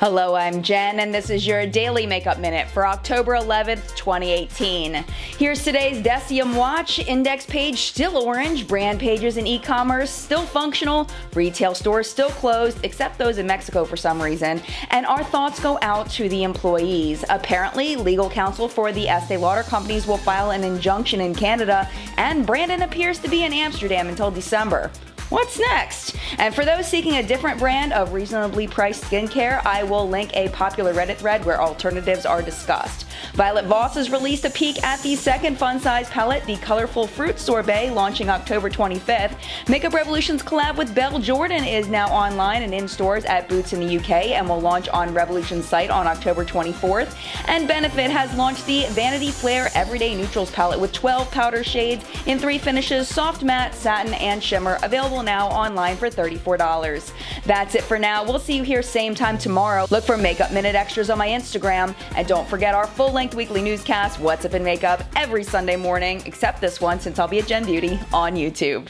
Hello, I'm Jen, and this is your Daily Makeup Minute for October 11th, 2018. Here's today's Deciem watch. Index page still orange, brand pages in e-commerce still functional, retail stores still closed, except those in Mexico for some reason, and our thoughts go out to the employees. Apparently, legal counsel for the Estee Lauder companies will file an injunction in Canada, and Brandon appears to be in Amsterdam until December. What's next? And for those seeking a different brand of reasonably priced skincare, I will link a popular Reddit thread where alternatives are discussed. Violet Voss has released a peek at the second fun-size palette, the Colorful Fruit Sorbet, launching October 25th. Makeup Revolution's collab with Belle Jorden is now online and in stores at Boots in the UK and will launch on Revolution's site on October 24th. And Benefit has launched the Vanity Flare Everyday Neutrals palette with 12 powder shades in 3 finishes: soft matte, satin, and shimmer, available now online for $34. That's it for now. We'll see you here same time tomorrow. Look for Makeup Minute extras on my Instagram, and don't forget our full-length weekly newscast, What's Up in Makeup, every Sunday morning, except this one since I'll be at Jen Beauty on YouTube.